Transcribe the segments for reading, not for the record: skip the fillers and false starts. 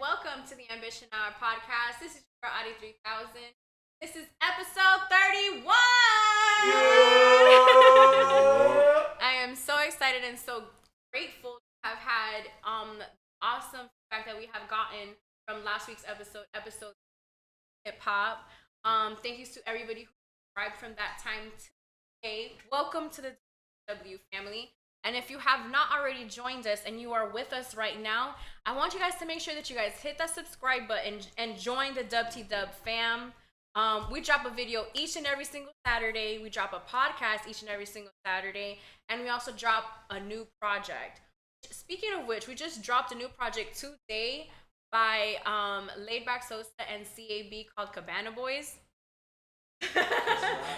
welcome to the Ambition Hour podcast. This is your AuDii 3000. This is episode 31. I am so excited and so grateful to have had awesome feedback that we have gotten from last week's episode hip hop. Thank you to everybody who subscribed from that time to today. Welcome to the W family. And if you have not already joined us and you are with us right now, I want you guys to make sure that you guys hit that subscribe button and join the WTW fam. We drop a video each and every single Saturday. We drop a podcast each and every single Saturday. And we also drop a new project. Speaking of which, we just dropped a new project today by Laidback Sosa and CAB called Cabana Boys.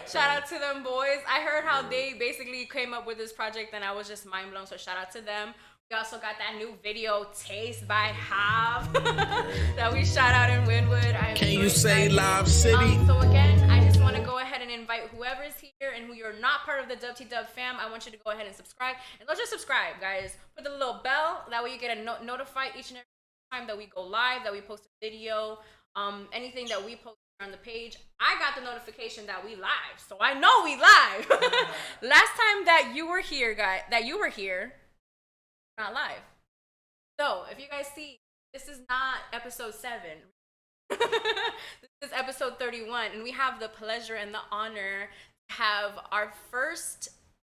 Shout out to them boys. I heard how they basically came up with this project and I was just mind blown, so shout out to them. We also got that new video Taste by Hav that we shout out in Wynwood. Can you say Live City? So again, I just want to go ahead and invite whoever's here and who you're not part of the WTW fam, I want you to go ahead and subscribe. And don't just subscribe, guys. Put the little bell, that way you get notified each and every time that we go live, that we post a video, anything that we post on the page. I got the notification that we live, so I know we live. Last time that you were here, not live. So if you guys see, this is not episode 7. This is episode 31, and we have the pleasure and the honor to have our first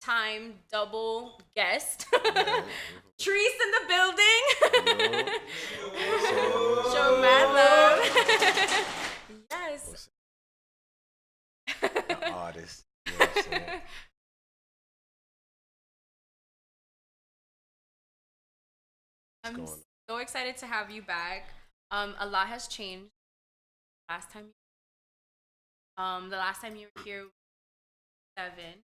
time double guest. Treese in the building. Show mad love. Yes. The artist. You know what I'm saying? I'm so excited to have you back. A lot has changed. The last time you were here was 7.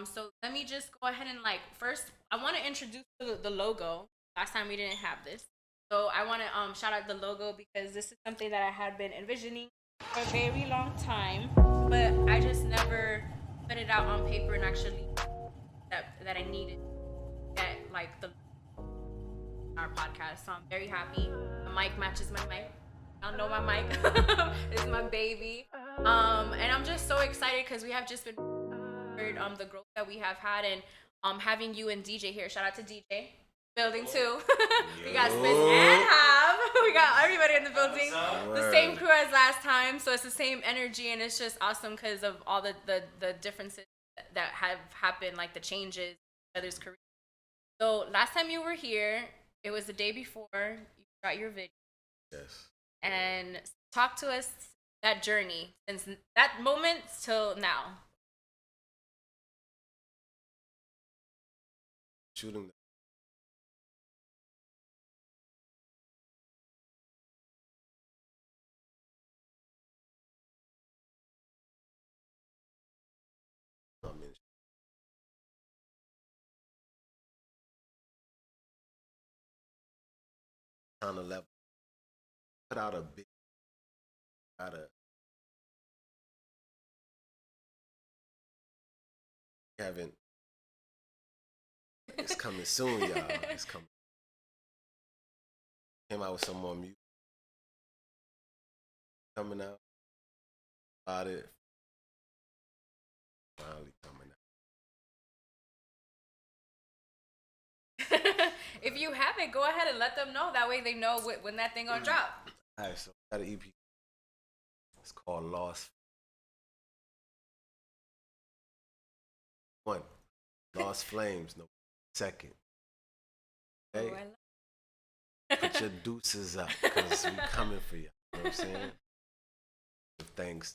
So let me just go ahead and first I want to introduce the logo. Last time we didn't have this. So I want to shout out the logo because this is something that I had been envisioning for a very long time, but I just never put it out on paper and actually that I needed to get our podcast. So I'm very happy. The mic matches my mic. Y'all know my mic. It's my baby. And I'm just so excited because we have just been the growth that we have had, and having you and DJ here. Shout out to DJ. Building too. We got Spitz and Hav. We got everybody in the building. The same crew as last time, so it's the same energy, and it's just awesome because of all the differences that have happened, like the changes, others' career. So last time you were here, it was the day before you shot your video. Yes. And talk to us that journey since that moment till now. Shooting. On the level, put out a big, haven't. It's coming soon, y'all. It's coming. Came out with some more music coming out. About it. Finally coming out. If you have it, go ahead and let them know. That way they know when that thing gonna drop. All right, so I got an EP. It's called Lost Flames. No second. Okay? Put your deuces up because we coming for you. You know what I'm saying? Thanks.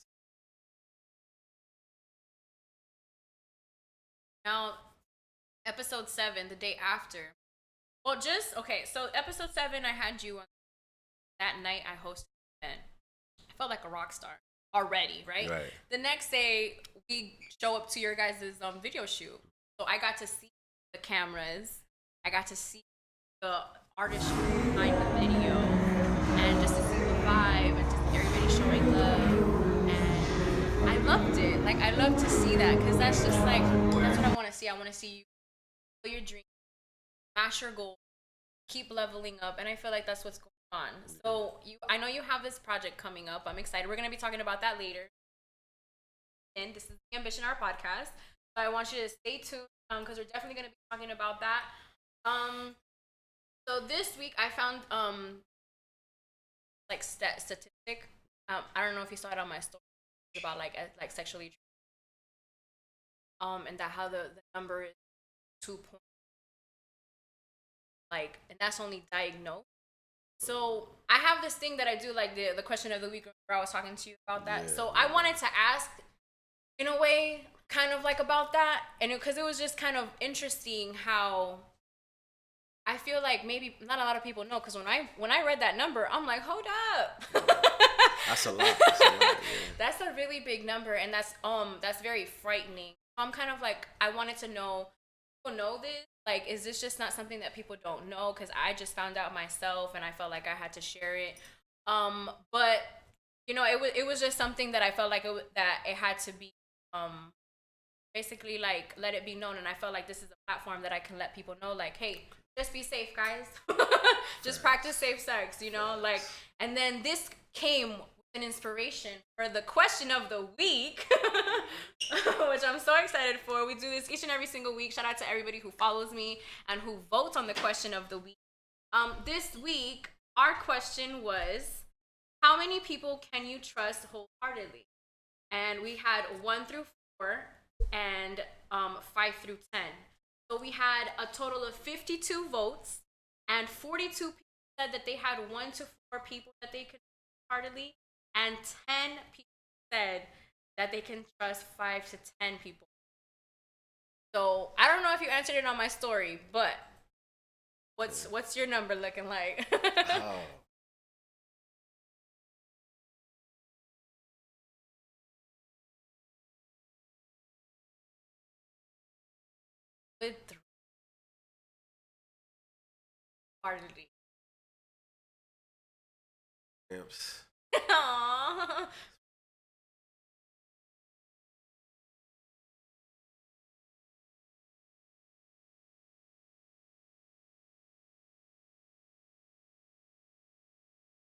Now, episode 7, the day after. Well, so episode 7, I had you on. That night, I hosted an event. I felt like a rock star already, right? Right. The next day, we show up to your guys' video shoot. So I got to see the cameras. I got to see the artistry behind the video. And just to see the vibe and just everybody showing love. And I loved it. I love to see that because that's just that's what I want to see. I want to see you fulfill your dream, smash your goal, keep leveling up. And I feel like that's what's going on. So I know you have this project coming up. I'm excited. We're gonna be talking about that later. And this is the Ambition Our podcast. So I want you to stay tuned because we're definitely gonna be talking about that. Um, so this week I found like statistic. I don't know if you saw it on my story about like sexually and that how the number is 2 point and that's only diagnosed. So I have this thing that I do like the question of the week where I was talking to you about that. Yeah, so I wanted to ask in a way kind of like about that and because it was just kind of interesting how I feel like maybe not a lot of people know because when I read that number, I'm like, hold up. That's a lot. That's a lot. Yeah. That's a really big number, and that's very frightening. I'm kind of like I wanted to know, people know this. Like, is this just not something that people don't know? Because I just found out myself, and I felt like I had to share it. But it was just something that I felt like that it had to be basically like let it be known, and I felt like this is a platform that I can let people know, like, hey, just be safe, guys. Just practice safe sex, like. And then this came with an inspiration for the question of the week, which I'm so excited for. We do this each and every single week. Shout out to everybody who follows me and who votes on the question of the week. This week, our question was, how many people can you trust wholeheartedly? And we had 1 through 4 and 5 through 10. So we had a total of 52 votes, and 42 people said that they had 1 to 4 people that they could wholeheartedly, and 10 people said that they can trust 5 to 10 people. So I don't know if you answered it on my story, but what's your number looking like? Oh. With wholeheartedly. Amps. Aww.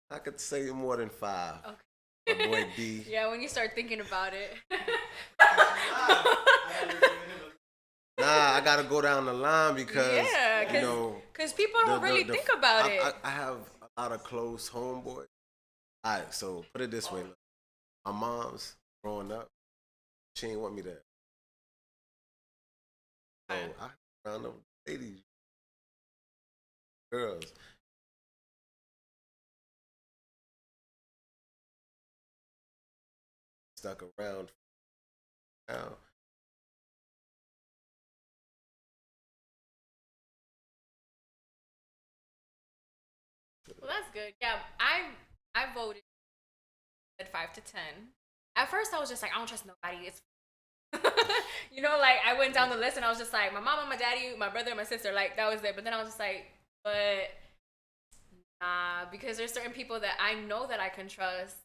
I could say more than 5. Okay. My boy D. Yeah, when you start thinking about it. Nah, I gotta go down the line because because people don't really think about it. I have a lot of close homeboys. All right, so put it this way: look, my mom's growing up, she ain't want me to. So I found them ladies, girls. Stuck around now. Well, that's good. Yeah, I voted at 5 to 10. At first, I was just like, I don't trust nobody. It's like I went down the list and I was just like, my mama, my daddy, my brother, and my sister. Like that was it. But then I was just like, but nah, because there's certain people that I know that I can trust,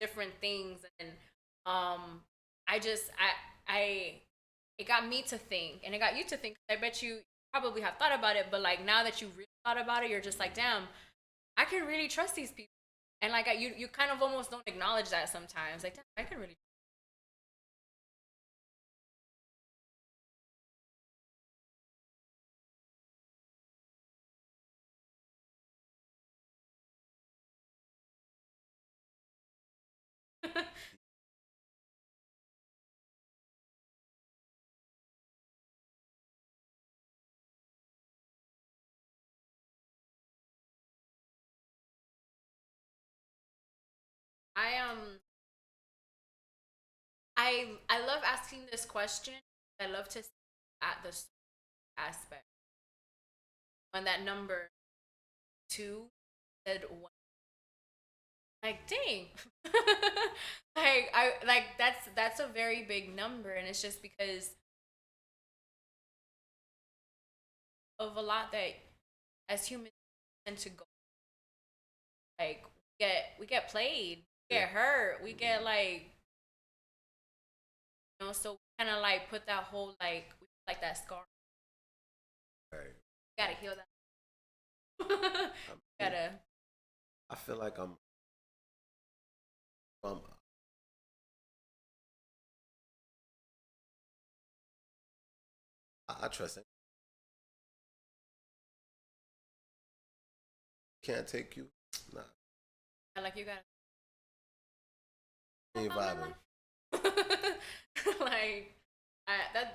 different things, and I just I it got me to think, and it got you to think. I bet you probably have thought about it, but like now that you really thought about it, you're just like, damn, I can really trust these people, and like you kind of almost don't acknowledge that sometimes. Like, damn, I can really. I I love asking this question. I love to see at the aspect when that number 2 said 1. Like, dang. That's a very big number, and it's just because of a lot that as humans tend to go, like, we get played, we get hurt, we get like, so we kind of like put that whole like that scar. Right. We gotta heal that. Gotta. I feel like I'm I trust him. Can't take you. Nah, Like you gotta. ain't vibing. Like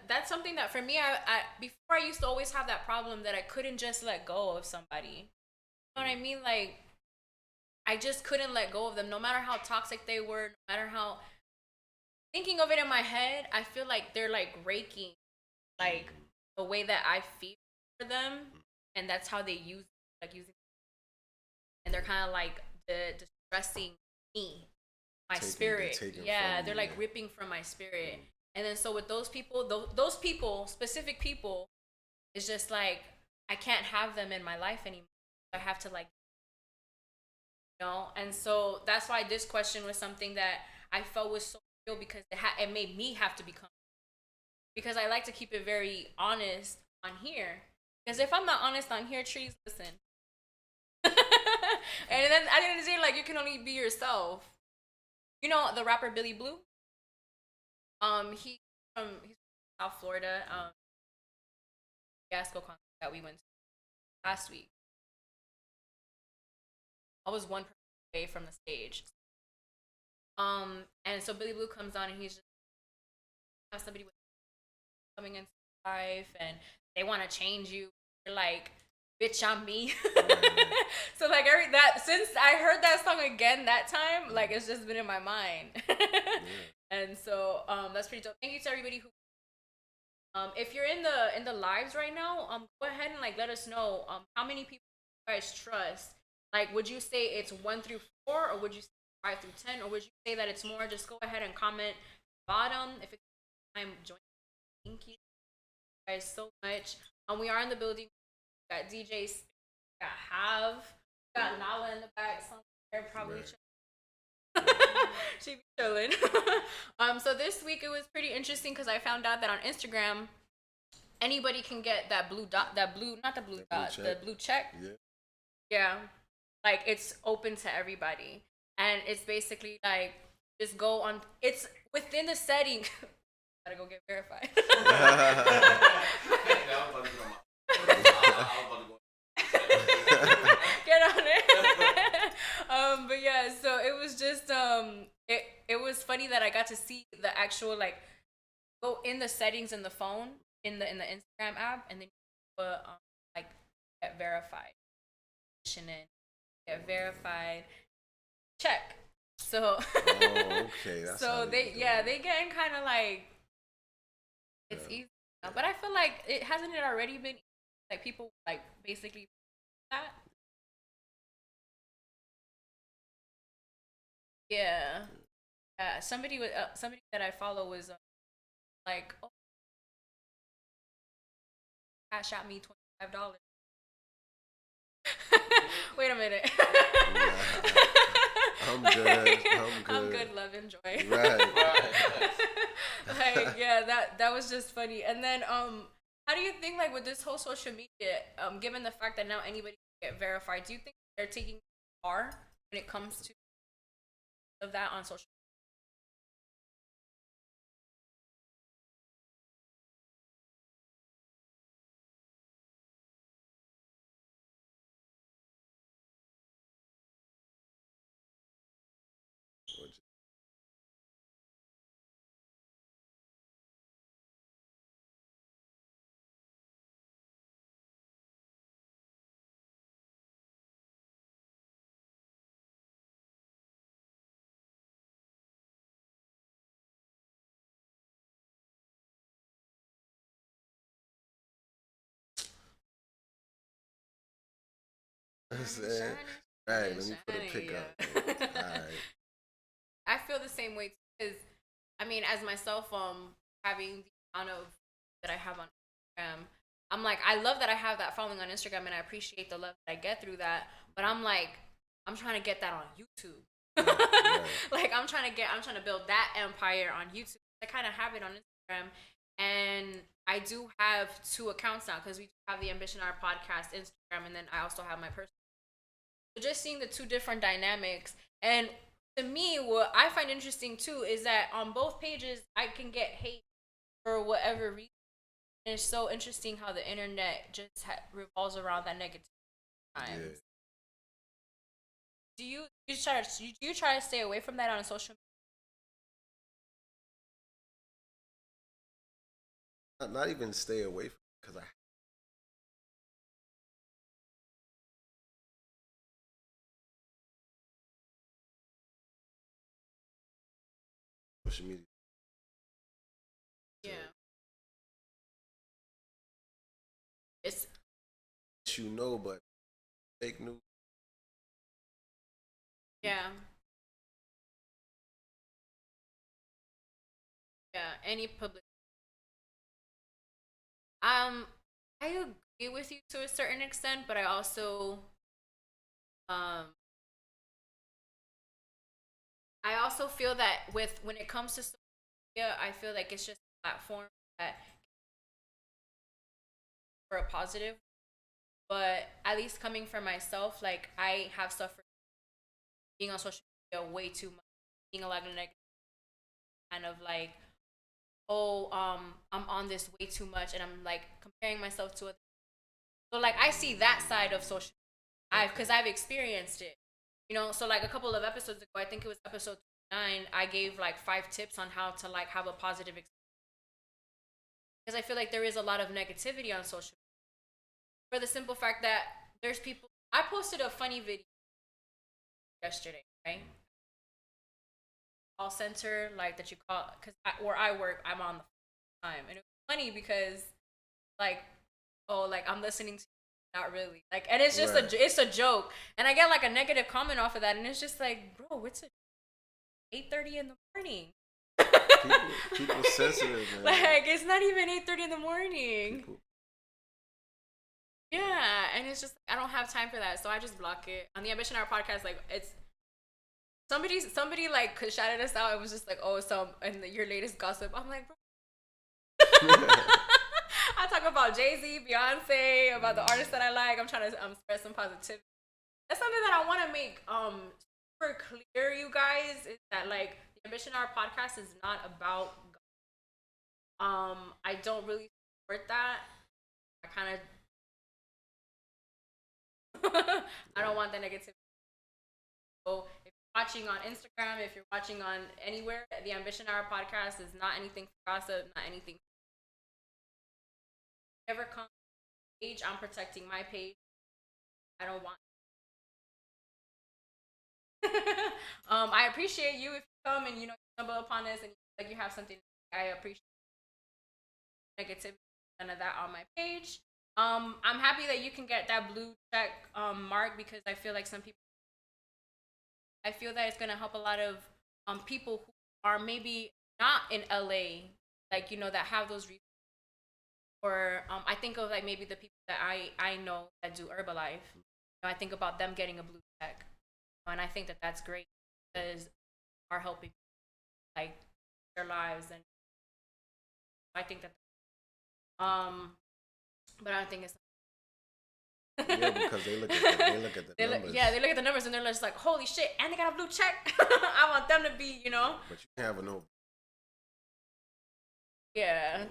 that's something that for me, I before I used to always have that problem that I couldn't just let go of somebody. You know what I mean? Like I just couldn't let go of them, no matter how toxic they were, no matter how thinking of it in my head, I feel like they're like raking like the way that I feel for them, and that's how they use like using, and they're kind of like distressing me, my spirit. Yeah, they're like ripping from my spirit. And then so with those people, those people, specific people, it's just like I can't have them in my life anymore. I have to like, and so that's why this question was something that I felt was so real because it made me have to become, because I like to keep it very honest on here. Because if I'm not honest on here, trees, listen. And then I didn't say like you can only be yourself. You know the rapper Billy Blue? He's from South Florida. Gasco concert that we went to last week. I was one person away from the stage. And so Billy Blue comes on and he's just have somebody with coming into life and they want to change you. You're like, bitch, I'm me. So like since I heard that song again that time, like it's just been in my mind. And so that's pretty dope. Thank you to everybody who if you're in the lives right now, go ahead and like let us know how many people you guys trust. Like would you say it's 1 through 4, or would you say 5 through 10, or would you say that it's more? Just go ahead and comment bottom if it's time joining. Thank you guys so much. We are in the building. We got DJs, got Have, got Nala in the back somewhere, probably right. She be chilling. So this week it was pretty interesting because I found out that on Instagram, anybody can get that blue dot, not the blue dot, the blue check. Yeah. Yeah. Like it's open to everybody. And it's basically like just go on, it's within the setting. Gotta go get verified. Get on it. But yeah, so it was just it was funny that I got to see the actual like go in the settings in the phone in the Instagram app, and then like get verified, get verified, check. So okay. That's so they getting kind of like it's easy now, but I feel like it hasn't already been like people like basically that. Yeah. Somebody that I follow was like, oh, cash out me $25. Wait a minute. I'm good. I'm good. Love, enjoy. Right. Like yeah, that was just funny. And then how do you think like with this whole social media, given the fact that now anybody can get verified, do you think they're taking far when it comes to of that on social? Right, let me put a pick up. All right. I feel the same way because, I mean, as myself, having the amount of that I have on Instagram, I'm like, I love that I have that following on Instagram, and I appreciate the love that I get through that. But I'm like, I'm trying to get that on YouTube. Right. Like I'm trying to build that empire on YouTube. I kind of have it on Instagram, And I do have two accounts now because we have the Ambition Our podcast Instagram, and then I also have my personal. So just seeing the two different dynamics, and to me, what I find interesting too is that on both pages I can get hate for whatever reason. And it's so interesting how the internet just revolves around that negative times. Yeah. Do you try to stay away from that on social Not even stay away from because I social media. media? Yeah. It's You know, but fake news. yeah. Yeah. Any public I agree with you to a certain extent, but I also um feel that with when it comes to social media, I feel like it's just a platform that for a positive. But at least coming from myself, like I have suffered being on social media way too much, being a lot of negative kind of like, oh, I'm on this way too much, and I'm like comparing myself to other. So like I see that side of social. Because I've experienced it, So like a couple of episodes ago, I think it was episode 9, I gave like 5 tips on how to like have a positive experience because I feel like there is a lot of negativity on social media for the simple fact that there's people. I posted a funny video yesterday, right? Call center like that you call because where I work, I'm on the time, and it was funny because like, oh, like I'm listening to you, not really like, and it's just Right. it's a joke, and I get like a negative comment off of that, and it's just like, bro, it's a 8:30 in the morning. People sensitive, man. Like it's not even 8:30 in the morning. People, Yeah, and it's just I don't have time for that, so I just block it. On the Ambition Hour podcast, like it's somebody like could shouted us out. It was just like, oh, some and your latest gossip. I'm like, bro. I talk about Jay-Z, Beyonce, about the artists that I like. I'm trying to spread some positivity. That's something that I want to make super clear, you guys, is that like the Ambition Hour podcast is not about. I don't really support that. I kind of I don't want the negativity. So if you're watching on Instagram, if you're watching on anywhere, the Ambition Hour podcast is not anything for gossip, not anything. If you ever come page, I'm protecting my page. I don't want. I appreciate you if you come and you stumble upon this and like you have something. I appreciate negativity. None of that on my page. I'm happy that you can get that blue check mark because I feel like some people. I feel that it's gonna help a lot of people who are maybe not in LA, like that have those reasons. Or I think of like maybe the people that I know that do Herbalife. I think about them getting a blue check, and I think that that's great because are helping like their lives, and I think that but I don't think it's. yeah, because they look at the numbers. Yeah, they look at the numbers and they're just like, holy shit, and they got a blue check. I want them to be. But you can't have a no. Yeah.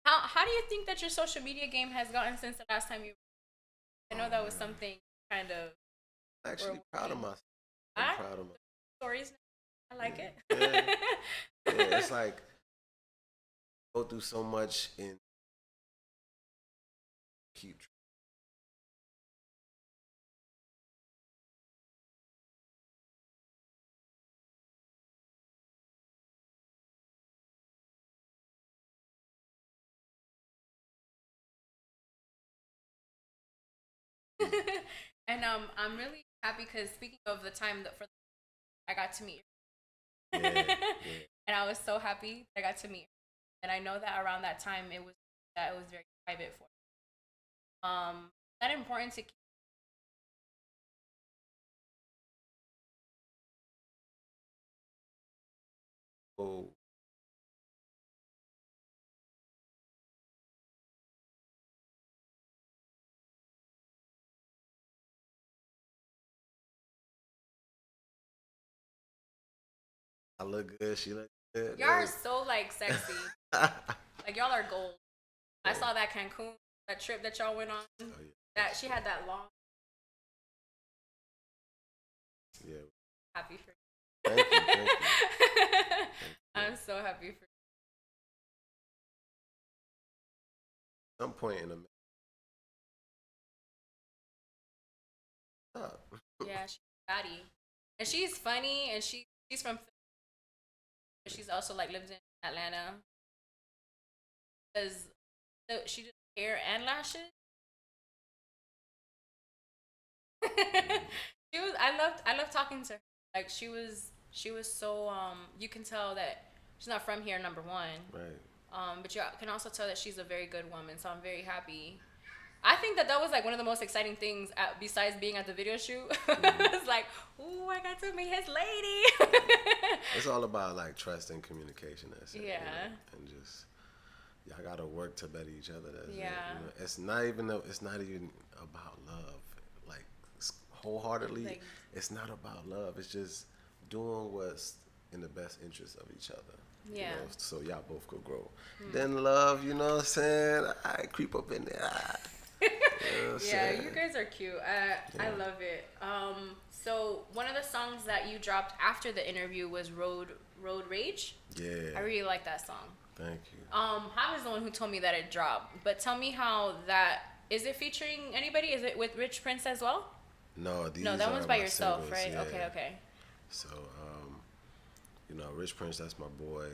How do you think that your social media game has gotten since the last time you? I know that was something kind of. I'm actually proud of myself. I'm proud of my stories. I like it. Yeah, it's like go through so much and keep. And I'm really happy because speaking of the time that for I got to meet you. Yeah, yeah. And I was so happy that I got to meet her. And I know that around that time it was very private for her. That important to keep. Oh, I look good. She look good. Y'all are so like sexy. Like y'all are gold. I saw that Cancun, that trip that y'all went on. Oh, yeah. That she had that long. Yeah. Happy for you. Thank you. Thank you. I'm so happy for you. At some point in the Yeah, she's fatty, and she's funny, and she's from. She's also like lives in Atlanta. Does she does hair and lashes? She was. I loved talking to her. Like she was so you can tell that she's not from here, number one. Right. But you can also tell that she's a very good woman. So I'm very happy. I think that was like one of the most exciting things besides being at the video shoot. It's like, ooh, I got to meet his lady. It's all about like trust and communication. That's it, Yeah. You know? And just y'all gotta work to better each other. That's Yeah. it, you know? It's not even about love. Like wholeheartedly, Like, it's not about love. It's just doing what's in the best interest of each other. yeah. You know, so y'all both could grow. Then love, you know what I'm saying? I creep up in there. You know what I'm Yeah, saying? you guys are cute. I love it. So one of the songs that you dropped after the interview was Road Rage. Yeah. I really like that song. Thank you. I was the one who told me that it dropped. But tell me how that is. It featuring anybody? Is it with Rich Prince as well? No, No, that one's by yourself, singles, right? yeah. Okay. So, you know, Rich Prince, that's my boy.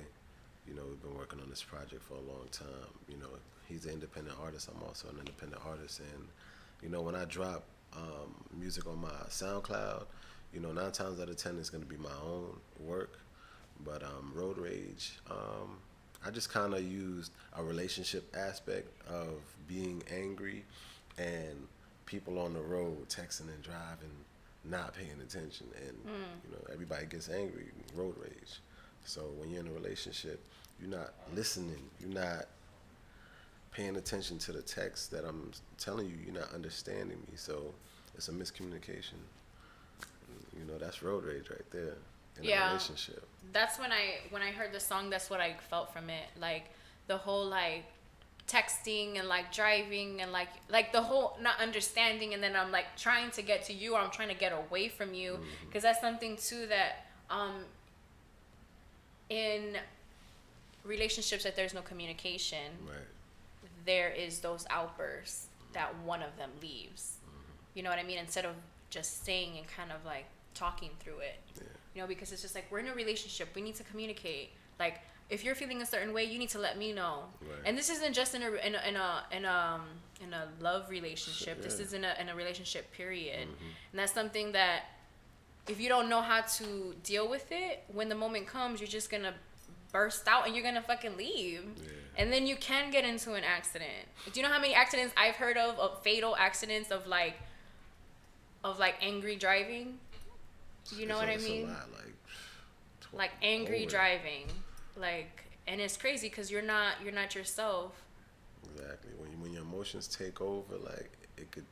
You know, we've been working on this project for a long time. You know, he's an independent artist. I'm also an independent artist. And, you know, when I drop music on my SoundCloud, you know, 9 times out of 10 it's going to be my own work. But Road Rage, I just kind of used a relationship aspect of being angry and people on the road texting and driving, not paying attention. And, you know, everybody gets angry, road rage. So when you're in a relationship, you're not listening, you're not paying attention to the text that I'm telling you, you're not understanding me. So it's a miscommunication. You know, that's road rage right there in a relationship. That's when I heard the song, that's what I felt from it. Like the whole like texting and like driving and like the whole not understanding, and then I'm like trying to get to you, or I'm trying to get away from you, because that's something too that in relationships that there's no communication, Right. there is those outbursts that one of them leaves. You know what I mean? Instead of just staying and kind of like talking through it. Yeah. You know, because it's just like we're in a relationship, we need to communicate. Like if you're feeling a certain way, you need to let me know. Right. And this isn't just in a love relationship. Yeah. This is in a relationship period. And that's something that if you don't know how to deal with it, when the moment comes, you're just gonna burst out and you're gonna fucking leave. Yeah. And then you can get into an accident. Do you know how many accidents I've heard of fatal accidents of like angry driving? You know what I mean? It's a lot, like angry always. driving, like, and it's crazy because you're not yourself. Exactly. When your emotions take over, like it could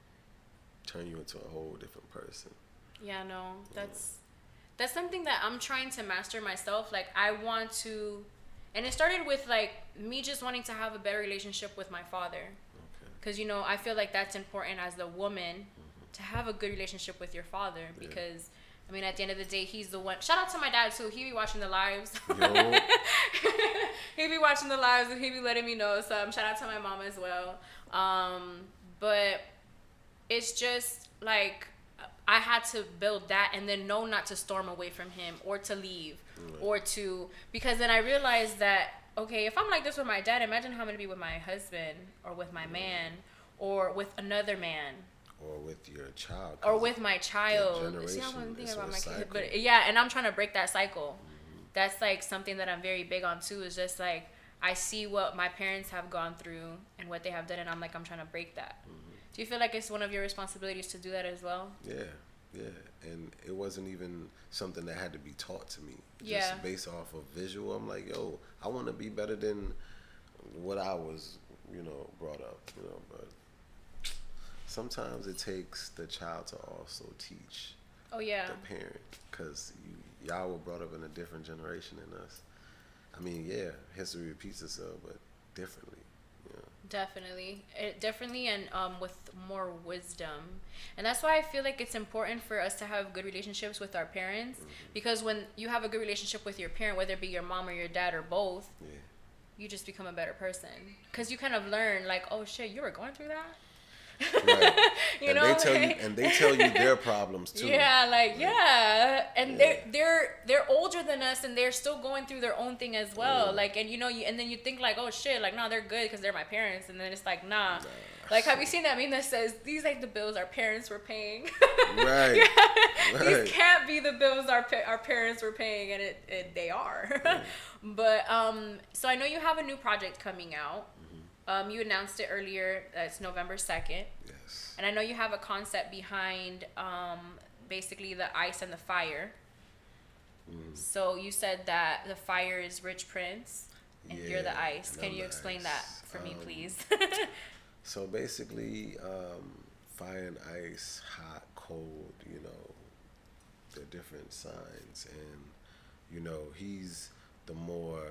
turn you into a whole different person. Yeah, no, that's something that I'm trying to master myself. Like I want to, and it started with like me just wanting to have a better relationship with my father. Okay. Because, you know, I feel like that's important as the woman to have a good relationship with your father. Because, I mean, at the end of the day, he's the one. Shout out to my dad, too. He be watching the lives. Yo. He be watching the lives and he be letting me know. So, shout out to my mom as well. But it's just like I had to build that and then know not to storm away from him or to leave or to, because then I realized that, okay, if I'm like this with my dad, imagine how I'm going to be with my husband or with my man or with another man. Or with your child. Or with my child. See, I'm thinking about my kid. But yeah, and I'm trying to break that cycle. That's like something that I'm very big on too, is just like I see what my parents have gone through and what they have done, and I'm like, I'm trying to break that. Do you feel like it's one of your responsibilities to do that as well? Yeah. And it wasn't even something that had to be taught to me. Yeah. Just based off of visual, I'm like, yo, I want to be better than what I was, you know, brought up, you know, but sometimes it takes the child to also teach Oh yeah. the parent, because y'all were brought up in a different generation than us. I mean, yeah, history repeats itself, but differently. Definitely, and with more wisdom, and that's why I feel like it's important for us to have good relationships with our parents, because when you have a good relationship with your parent, whether it be your mom or your dad or both, you just become a better person, because you kind of learn like, oh shit, you were going through that. Right. You and know, they tell you their problems too. Yeah, and they're older than us, and they're still going through their own thing as well. Like, and and then you think like, oh shit, like, no, they're good because they're my parents, and then it's like, nah. Like, have you seen that meme that says these like the bills our parents were paying? Right. These can't be the bills our parents were paying, and they are. But so I know you have a new project coming out. You announced it earlier. It's November 2nd. Yes. And I know you have a concept behind basically the ice and the fire. So you said that the fire is Rich Prince and you're the ice. Can you explain that for me, please? So basically, fire and ice, hot, cold, they're different signs. And, he's the more,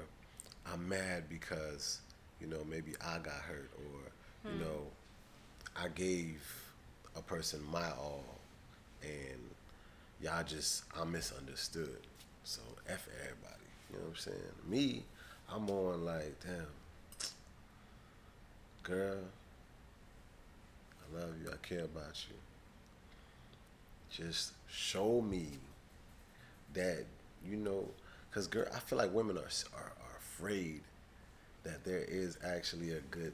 I'm mad because, maybe I got hurt, or, I gave a person my all and I'm misunderstood. So F everybody. You know what I'm saying? Me, I'm on like, damn, girl, I love you, I care about you. Just show me that, because girl, I feel like women are afraid that there is actually a good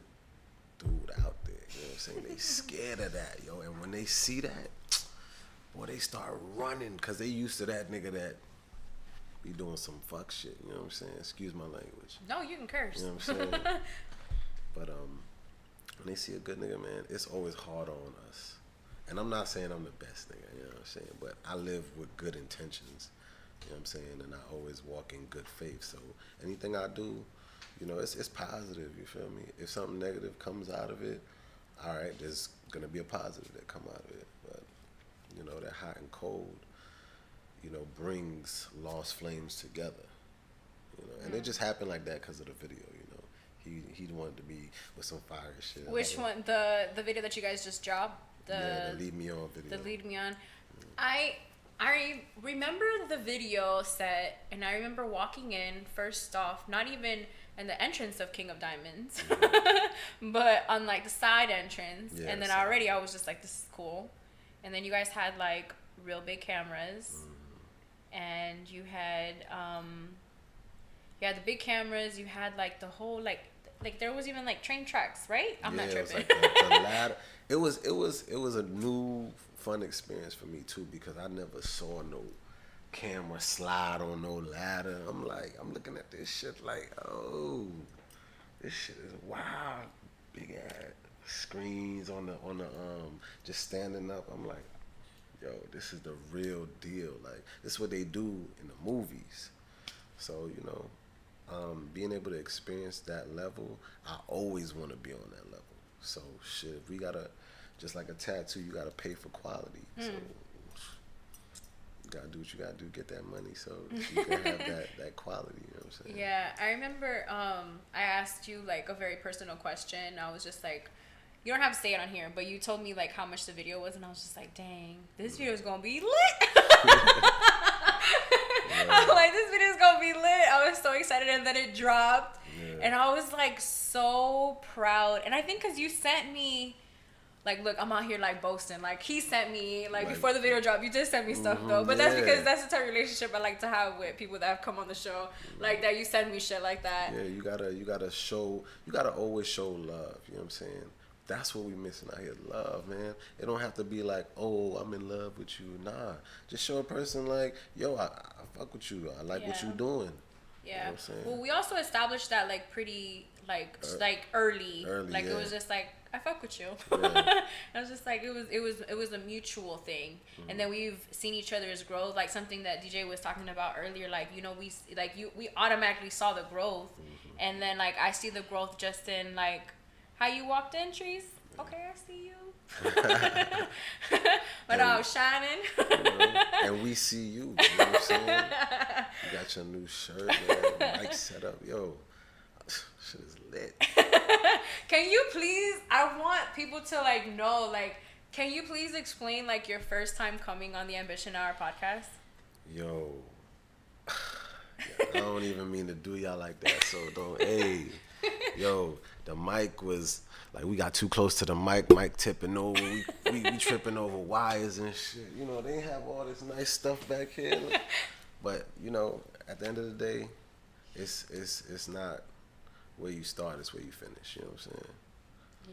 dude out there. You know what I'm saying? They scared of that, yo. And when they see that, boy, they start running because they used to that nigga that be doing some fuck shit. You know what I'm saying? Excuse my language. No, you can curse. You know what I'm saying? But when they see a good nigga, man, it's always hard on us. And I'm not saying I'm the best nigga, you know what I'm saying? But I live with good intentions, you know what I'm saying? And I always walk in good faith. So anything I do, it's positive, you feel me? If something negative comes out of it, all right, there's going to be a positive that come out of it. But, that hot and cold, brings lost flames together, And it just happened like that because of the video, He wanted to be with some fire shit. Which one? The video that you guys just dropped? The Lead Me On video. The Lead Me On. I remember the video set, and I remember walking in, first off, not even in the entrance of King of Diamonds, but on like the side entrance. Yeah, and then already I was just like, this is cool. And then you guys had like real big cameras, and you had the big cameras. You had like the whole like there was even like train tracks, right? I'm not tripping. It was like the ladder. It was a new fun experience for me too, because I never saw no camera slide on no ladder. I'm looking at this shit like, oh, this shit is wild. Big ass screens on the just standing up. I'm like, yo, this is the real deal. Like, this is what they do in the movies. So, being able to experience that level, I always want to be on that level. So shit, if we gotta, just like a tattoo, you gotta pay for quality. So you gotta do what you gotta do, get that money so you can have that quality, you know what I'm saying? Yeah, I remember I asked you like a very personal question. I was just like, you don't have to say it on here, but you told me like how much the video was, and I was just like, dang, this video is gonna be lit. I'm like, this video is gonna be lit. I was so excited, and then it dropped, and I was like so proud. And I think because you sent me, like, look, I'm out here like boasting. Like, he sent me like before the video dropped. You did send me stuff though, but that's because that's the type of relationship I like to have with people that have come on the show. Like that, you send me shit like that. Yeah, you gotta always show love. You know what I'm saying? That's what we missing out here, love, man. It don't have to be like, oh, I'm in love with you. Nah, just show a person like, yo, I fuck with you. I like what you doing. Yeah. You know what I'm saying? Well, we also established that like pretty like early. Like it was just like, I fuck with you. Yeah. I was just like, it was a mutual thing. And then we've seen each other's growth, like something that DJ was talking about earlier. Like, we automatically saw the growth, and then like I see the growth just in like how you walked in, Trees. Okay, I see you. Without shining. And we see you. You know what I'm saying? You got your new shirt, man. Mic set up. Yo, shit is lit. Can you please, I want people to like know, like, can you please explain like your first time coming on the Ambition Hour podcast? Yo. I don't even mean to do y'all like that, so don't. Hey, yo, the mic was like we got too close to the mic tipping over. We tripping over wires and shit. You know, they have all this nice stuff back here, but you know, at the end of the day, it's not where you start, it's where you finish. You know what I'm saying?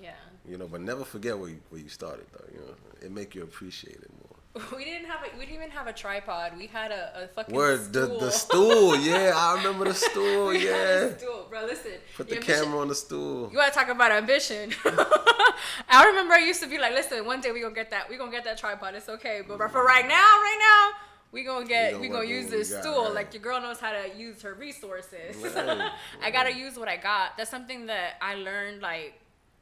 Yeah. You know, but never forget where you started though. You know, it make you appreciate it more. We didn't even have a tripod. We had a fucking stool. stool. The stool, yeah, I remember the stool, yeah. Had a stool. Bro, listen. Put the camera on the stool. You wanna talk about ambition? I remember I used to be like, listen, one day we gonna get that tripod. It's okay, but for right now, we gonna use this stool. Right. Like your girl knows how to use her resources. Right. I gotta use what I got. That's something that I learned. Like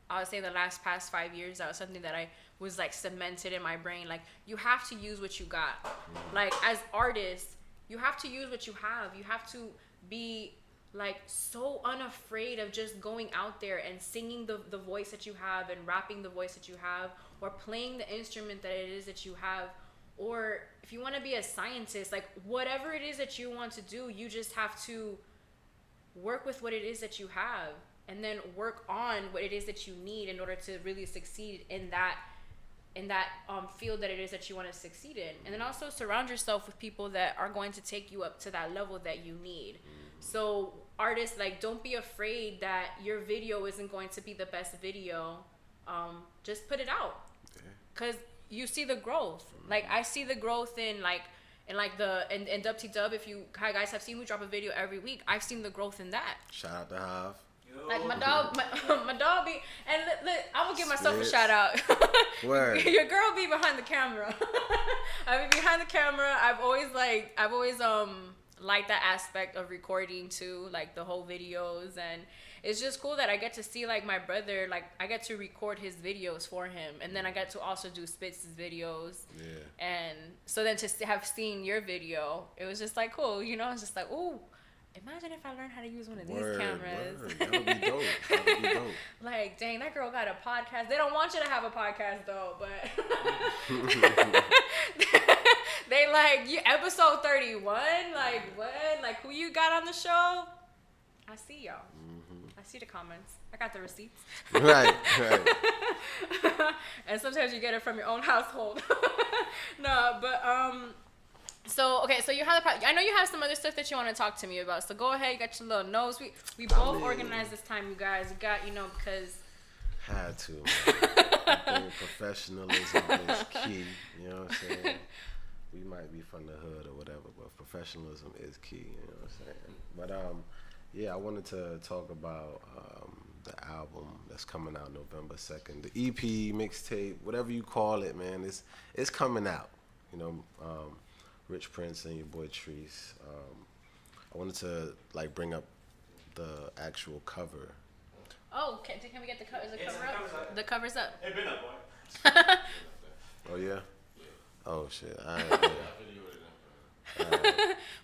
I would say the past 5 years, that was something that I was like cemented in my brain. Like you have to use what you got. Like as artists, you have to use what you have. You have to be like so unafraid of just going out there and singing the voice that you have and rapping the voice that you have, or playing the instrument that it is that you have. Or if you want to be a scientist, like whatever it is that you want to do, you just have to work with what it is that you have, and then work on what it is that you need in order to really succeed in that field that it is that you want to succeed in. And then also surround yourself with people that are going to take you up to that level that you need. So artists, like, don't be afraid that your video isn't going to be the best video. Just put it out, because you see the growth. Like I see the growth in Dub T Dub. If you guys have seen me drop a video every week, I've seen the growth in that. Shout out to Hive. Like my dog be, and I will give myself a shout out. Word. Your girl be behind the camera. I be behind the camera. I've always liked that aspect of recording too, like the whole videos, and it's just cool that I get to see like my brother, like I get to record his videos for him, and then I get to also do Spitz's videos. Yeah. And so then to have seen your video, it was just like cool, you know. It's just like, ooh, imagine if I learned how to use one of these cameras. That would be dope. That would be dope. Like, dang, that girl got a podcast. They don't want you to have a podcast though, but they like, you episode 31. Like what? Like who you got on the show? I see y'all. I see the comments. I got the receipts. Right. And sometimes you get it from your own household. No, but so okay, so you have I know you have some other stuff that you want to talk to me about. So go ahead, you got your little notes. We both organized this time, you guys. We got, you know, because had to, man. I think professionalism is key. You know what I'm saying? We might be from the hood or whatever, but professionalism is key. You know what I'm saying? But yeah, I wanted to talk about the album that's coming out November 2nd. The EP, mixtape, whatever you call it, man. It's coming out. You know, Rich Prince and your boy Treese. I wanted to like bring up the actual cover. Oh, can we get the cover? Is the cover up? The cover's up. It been up, boy. Oh yeah. Oh shit.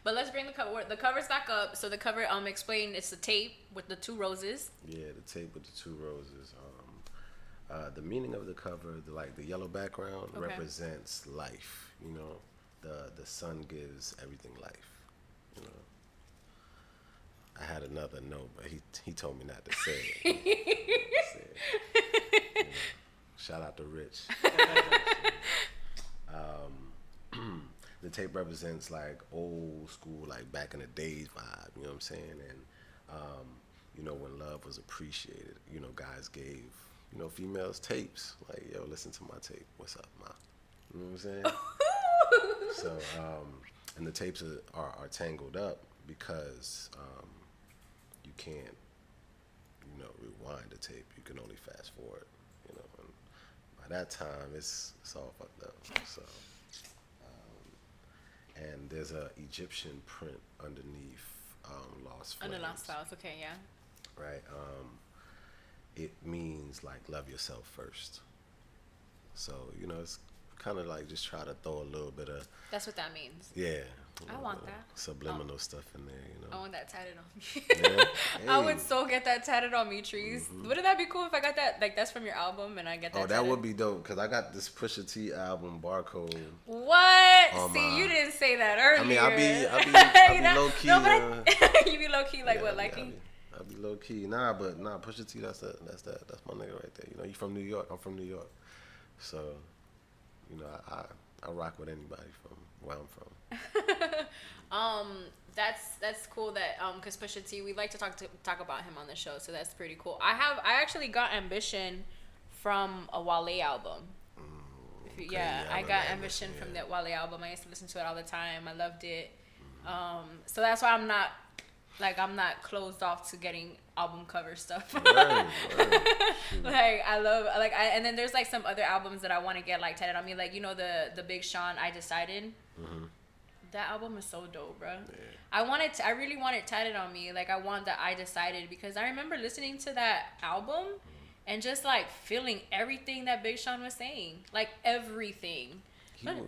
But let's bring the cover. The cover's back up. So the cover, explain. It's the tape with the 2 roses. Yeah, the tape with the 2 roses. The meaning of the cover, the yellow background, represents life. You know, the sun gives everything life. You know. I had another note, but he told me not to say it. You know, shout out to Rich. The tape represents like old school, like back in the days vibe, you know what I'm saying? And, you know, when love was appreciated, you know, guys gave, you know, females tapes. Like, yo, listen to my tape. What's up, ma? You know what I'm saying? So, and the tapes are tangled up because you can't, you know, rewind the tape. You can only fast forward, you know. And by that time, it's all fucked up. So. And there's a Egyptian print underneath Lost Flames. Under Lost Files, okay, yeah. Right. it means like love yourself first. So, you know, it's kind of like just try to throw a little bit of, That's what that means. yeah, I want that. subliminal stuff in there, you know. I want that tatted on me. Yeah. I Hey. would so get that tatted on me, Trees. Wouldn't that be cool if I got that? Like, that's from your album and I get that Oh, that tatted? would be dope because I got this Pusha T album, Barcode. What? on See, my- you didn't say that earlier. I mean, I be You know? low key. No, but you be low key, like yeah, what, liking? I be low key. Nah, Pusha T, that's my nigga right there. You know, you from New York. I'm from New York, so you know, I rock with anybody from where I'm from. That's cool that because Pusha T, we like to talk about him on the show, so that's pretty cool. I actually got Ambition from a Wale album. Okay, Yeah, I love got that Ambition yeah. from that Wale album. I used to listen to it all the time. I loved it. So that's why I'm not closed off to getting album cover stuff. Word. Like and then there's like some other albums that I want to get like tatted on me, like, you know, the Big Sean I Decided. That album is so dope, bro. Yeah. I really want it tatted on me. Like, I want that I Decided because I remember listening to that album and just like feeling everything that Big Sean was saying, like everything.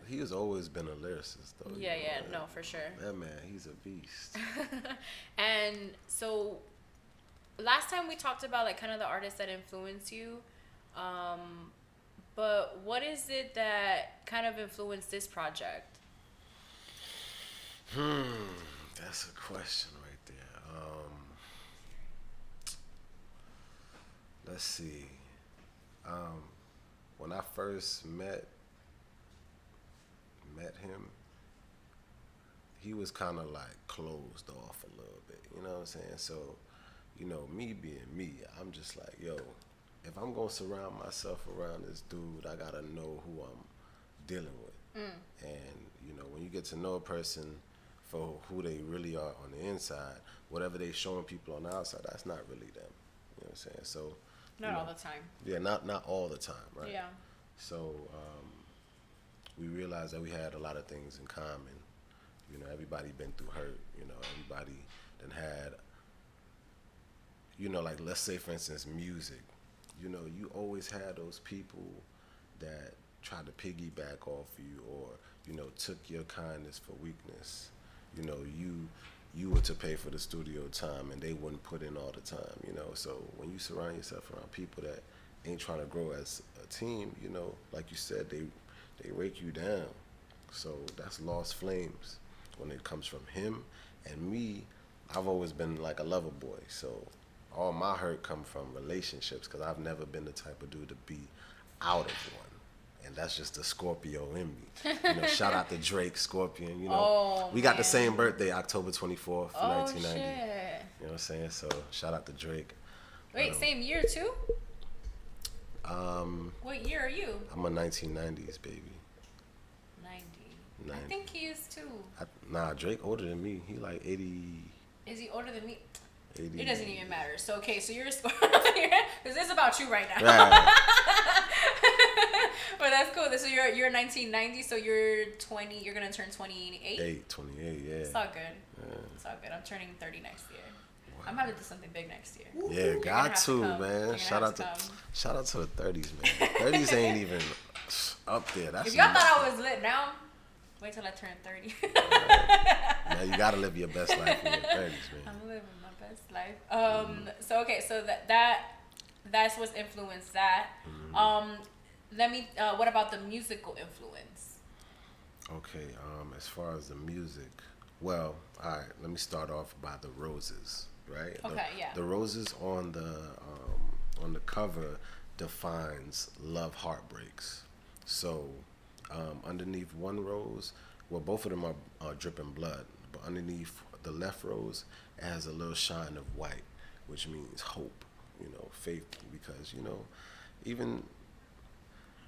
He has always been a lyricist, though. Yeah, you know, yeah, man. no, for sure. That man, he's a beast. And so last time we talked about like kind of the artists that influence you, but what is it that kind of influenced this project? That's a question right there. Let's see. When I first met him, he was kind of like closed off a little bit. You know what I'm saying? So, you know, me being me, I'm just like, yo, if I'm gonna surround myself around this dude, I gotta know who I'm dealing with. And you know, when you get to know a person for who they really are on the inside, whatever they showing people on the outside, that's not really them. You know what I'm saying? So Not all the time. yeah, not all the time, right? Yeah. So we realized that we had a lot of things in common. You know, everybody been through hurt. You know, everybody done had. You know, like let's say for instance, music. You know, you always had those people that tried to piggyback off you, or you know, took your kindness for weakness. You know, you were to pay for the studio time and they wouldn't put in all the time, you know. So when you surround yourself around people that ain't trying to grow as a team, you know, like you said, they rake you down. So that's lost flames when it comes from him. And me, I've always been like a lover boy. So all my hurt come from relationships because I've never been the type of dude to be out of one. And that's just the Scorpio in me. You know, shout out to Drake, Scorpion. You know, we got the same birthday, October 24th, 1990. Shit. You know what I'm saying? So shout out to Drake. Wait, same year too? What year are you? I'm a 1990s baby. 90. 90. I think he is too. Nah, Drake older than me. He like 80. Is he older than me? 80. It doesn't even matter. So okay, so you're a Scorpio. Because this is about you right now. Right. But that's cool. So you're 1990, so you're 20. You're gonna turn 28. 28, yeah. It's all good. Yeah. It's all good. I'm turning 30 next year. Wow. I'm having to do something big next year. Yeah, You're gonna got have to, come. You're man. gonna Shout have out to to come. shout out to the 30s, man. 30s ain't even up there. That's If y'all thought I was lit now, wait till I turn 30. Now you gotta live your best life in your 30s, man. I'm living my best life. So okay, so that's what's influenced that. What about the musical influence? Okay, as far as the music, well, all right, let me start off by the roses, right? Okay, yeah. The roses on the cover defines love heartbreaks. So, underneath one rose, well, both of them are dripping blood, but underneath the left rose, it has a little shine of white, which means hope, you know, faith, because, you know, even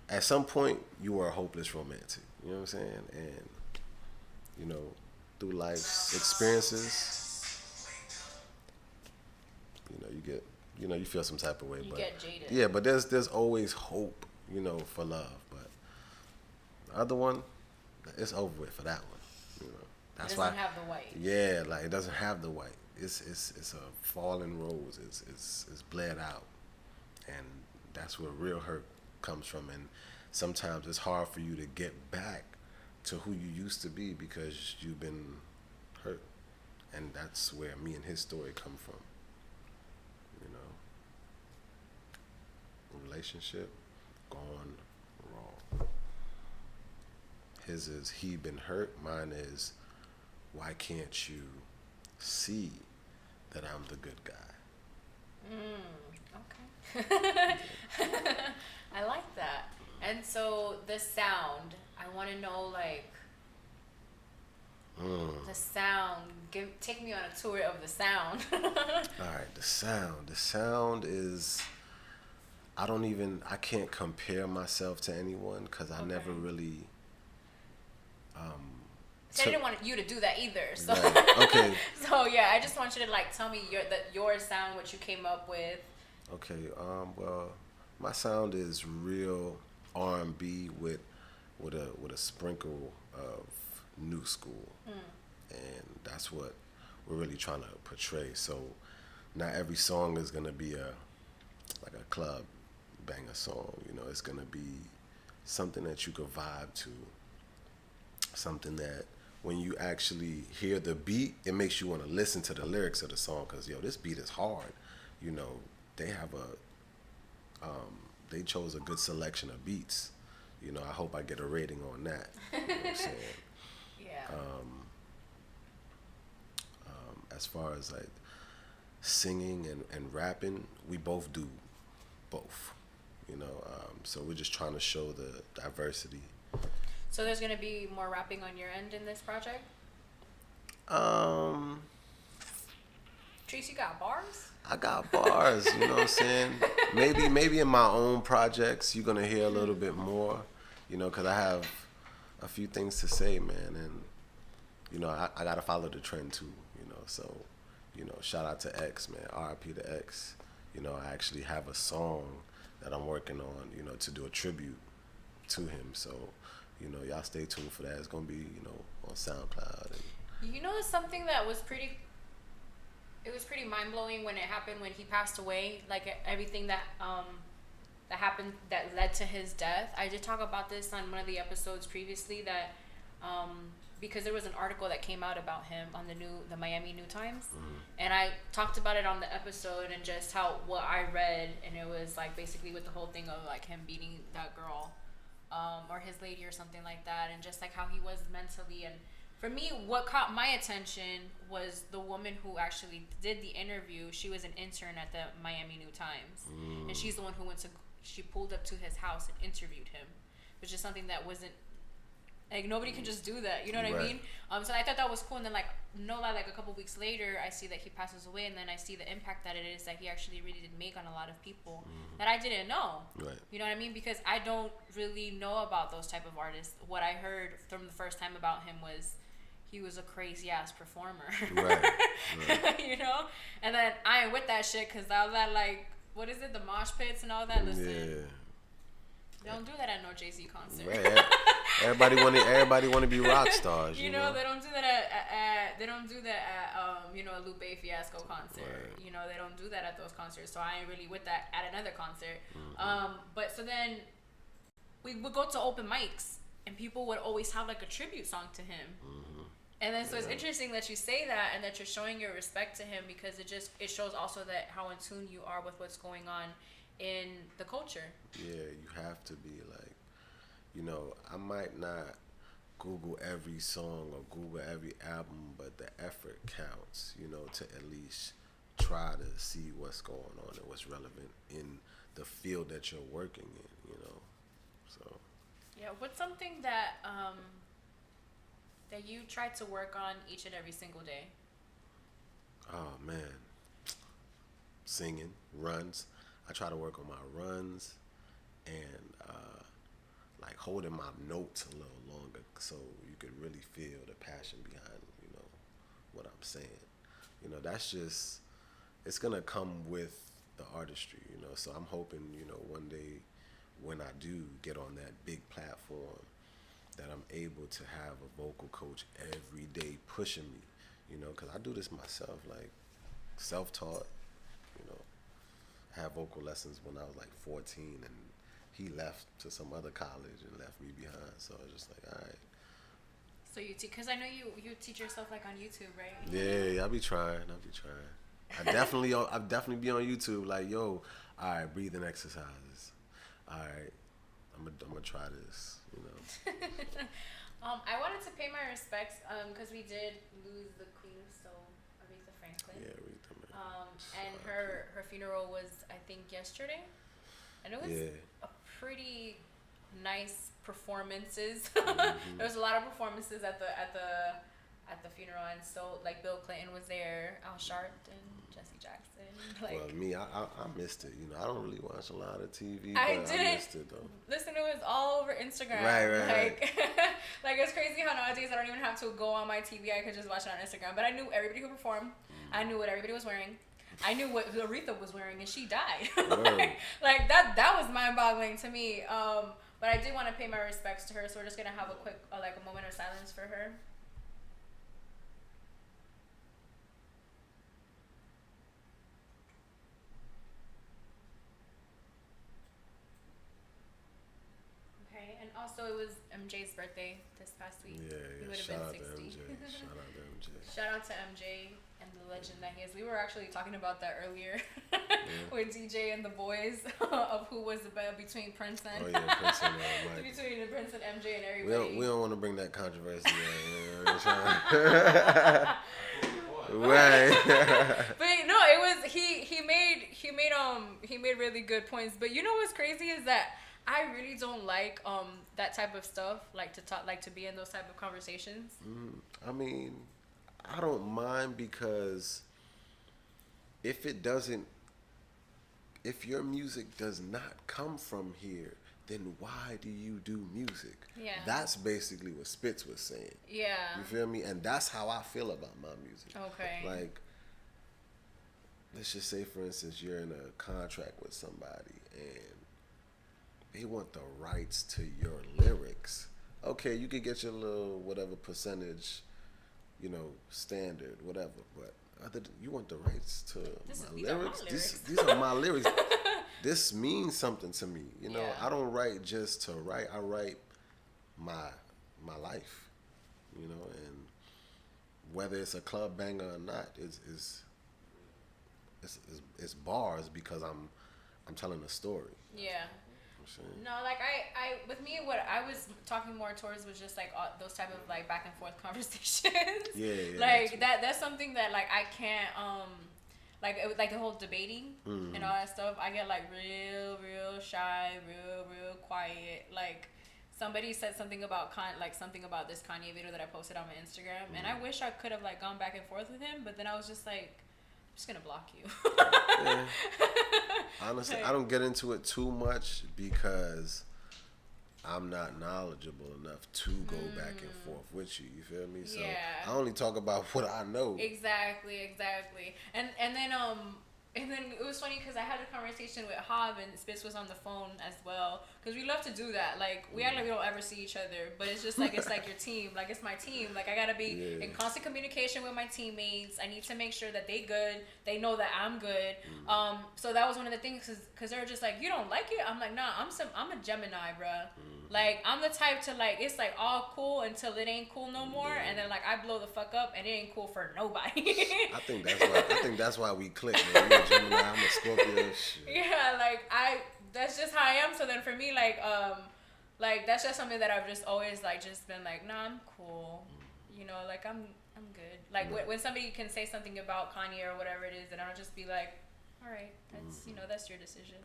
at some point you were a hopeless romantic, you know what I'm saying? And, you know, through life's experiences, you feel some type of way. You but get jaded. Yeah, but there's always hope, you know, for love. But the other one, it's over with for that one. You know, that's why. It doesn't have the white. Yeah, like it doesn't have the white. It's a fallen rose. It's bled out. and that's where real hurt comes from. And sometimes it's hard for you to get back to who you used to be because you've been hurt, and that's where me and his story come from. You know, relationship gone wrong. His is he been hurt. Mine is why can't you see that I'm the good guy? Okay. I like that. And so the sound, I want to know like the sound. Take me on a tour of the sound. All right, the sound. The sound is. I can't compare myself to anyone because I never really. So I didn't want you to do that either. So right. Okay. So yeah, I just want you to like tell me your sound, what you came up with. Okay. Well, my sound is real R&B with a sprinkle of new school, and that's what we're really trying to portray. So not every song is gonna be like a club banger song. You know, it's gonna be something that you can vibe to, something that when you actually hear the beat, it makes you want to listen to the lyrics of the song because this beat is hard. You know, they have they chose a good selection of beats. You know, I hope I get a rating on that. You know what I'm saying? Yeah. As far as like singing and rapping, we both do both. You know, so we're just trying to show the diversity. So there's gonna be more rapping on your end in this project? Trace, you got bars? I got bars, you know what I'm saying? Maybe in my own projects you're gonna hear a little bit more, you know, because I have a few things to say, man, and you know I gotta follow the trend too, you know. So, you know, shout out to X, man, R.I.P. to X. You know, I actually have a song that I'm working on, you know, to do a tribute to him. So, you know, y'all stay tuned for that. It's gonna be, you know, on SoundCloud. And you know, something that was pretty mind blowing when it happened when he passed away. Like everything that that happened that led to his death. I did talk about this on one of the episodes previously that because there was an article that came out about him on the Miami New Times, and I talked about it on the episode and just what I read, and it was like basically with the whole thing of like him beating that girl. Or his lady or something like that, and just like how he was mentally. And for me, what caught my attention was the woman who actually did the interview. She was an intern at the Miami New Times, and she's the one who she pulled up to his house and interviewed him, which is something that wasn't like nobody can just do that, you know what I mean? So I thought that was cool, and then like a couple weeks later, I see that he passes away, and then I see the impact that it is that he actually really did make on a lot of people that I didn't know. Right. You know what I mean? Because I don't really know about those type of artists. What I heard from the first time about him was he was a crazy ass performer. Right. You know? And then I ain't with that shit because all that like what is it, the mosh pits and all that. Listen. Yeah. Don't do that at no Jay-Z concert. Right. Everybody want to be rock stars. You know, they don't do that at you know, a Lupe Fiasco concert. Right. You know, they don't do that at those concerts. So I ain't really with that at another concert. But so then we would go to open mics and people would always have like a tribute song to him. And then so it's interesting that you say that and that you're showing your respect to him because it shows also that how in tune you are with what's going on in the culture. Yeah, you have to be like, you know, I might not Google every song or Google every album, but the effort counts, you know, to at least try to see what's going on and what's relevant in the field that you're working in, you know. So yeah, what's something that that you try to work on each and every single day? Oh man, singing, runs. I try to work on my runs and like holding my notes a little longer so you could really feel the passion behind, you know, what I'm saying. You know, that's just, it's gonna come with the artistry, you know. So I'm hoping, you know, one day when I do get on that big platform that I'm able to have a vocal coach every day pushing me, you know, because I do this myself, like self-taught, you know. had vocal lessons when I was like 14, and he left to some other college and left me behind. So I was just like, all right. So you teach, because I know you teach yourself like on YouTube, right? Yeah, I be trying. I definitely be on YouTube. Like, yo, all right, breathing exercises. All right, I'm gonna try this. You know. I wanted to pay my respects because we did lose the Queen, so Aretha Franklin. Yeah, Aretha, man. And her funeral was, I think, yesterday, and it was a pretty nice performances. There was a lot of performances at the funeral, and so like Bill Clinton was there, Al Sharpton, Jesse Jackson. Like, well, me, I missed it. You know, I don't really watch a lot of TV, I but didn't I missed it though. Listen, it was all over Instagram. Right. Like it's crazy how nowadays I don't even have to go on my TV. I could just watch it on Instagram. But I knew everybody who performed. I knew what everybody was wearing. I knew what Aretha was wearing, and she died. Like that was mind-boggling to me. But I did want to pay my respects to her, so we're just gonna have a quick like a moment of silence for her. And also it was MJ's birthday this past week. Yeah. He would have Shout out been 60. to MJ. Shout out to MJ. Shout out to MJ and the legend that he is. We were actually talking about that earlier with DJ and the boys of who was the best between Prince and Prince and Mike. between Prince and MJ and everybody. We don't want to bring that controversy. Right. But no, it was he made really good points. But you know what's crazy is that I really don't like that type of stuff, like to talk, like to be in those type of conversations. I mean, I don't mind, because if your music does not come from here, then why do you do music? Yeah. That's basically what Spitz was saying. Yeah. You feel me? And that's how I feel about my music. Okay. Like, let's just say, for instance, you're in a contract with somebody and they want the rights to your lyrics. Okay, you could get your little whatever percentage, standard, whatever. But you want the rights to my lyrics? These are my lyrics. This means something to me. I don't write just to write. I write my life. And whether it's a club banger or not, it's bars, because I'm telling a story. Yeah. No, like I with me, what I was talking more towards was just like those type of like back and forth conversations. Yeah. Like that's something that like I can't like the whole debating and all that stuff. I get like real shy, real quiet. Like somebody said something about something about this Kanye video that I posted on my Instagram, and I wish I could have like gone back and forth with him, but then I was just like, I'm just gonna block you. Yeah. Honestly, I don't get into it too much because I'm not knowledgeable enough to go back and forth with you. You feel me? So I only talk about what I know. Exactly. And then it was funny because I had a conversation with Hob, and Spitz was on the phone as well, because we love to do that. Like we act like we don't ever see each other, but it's just like it's like your team. Like it's my team. Like I gotta be in constant communication with my teammates. I need to make sure that they good. They know that I'm good. So that was one of the things, because they were just like, you don't like it? I'm like, nah. I'm a Gemini, bruh. Like I'm the type to like, it's like all cool until it ain't cool no more, and then like I blow the fuck up and it ain't cool for nobody. I think that's why we click, man. You're a Gemini, I'm a Scorpio. Shit. Yeah, like that's just how I am. So then for me, like that's just something that I've just always like just been like, nah, I'm cool. Like I'm good. Like when somebody can say something about Kanye or whatever it is, then I'll just be like, all right, that's that's your decision.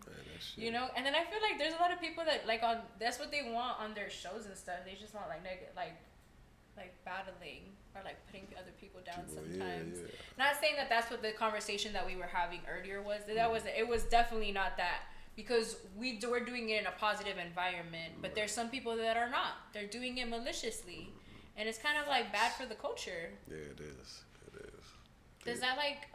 Yeah, and then I feel like there's a lot of people that like that's what they want on their shows and stuff. They just want like like battling or like putting other people down sometimes. Yeah. Not saying that that's what the conversation that we were having earlier was. It was definitely not that, because we're doing it in a positive environment. But there's some people that are not. They're doing it maliciously, and it's kind of like bad for the culture. Yeah, it is. Does that like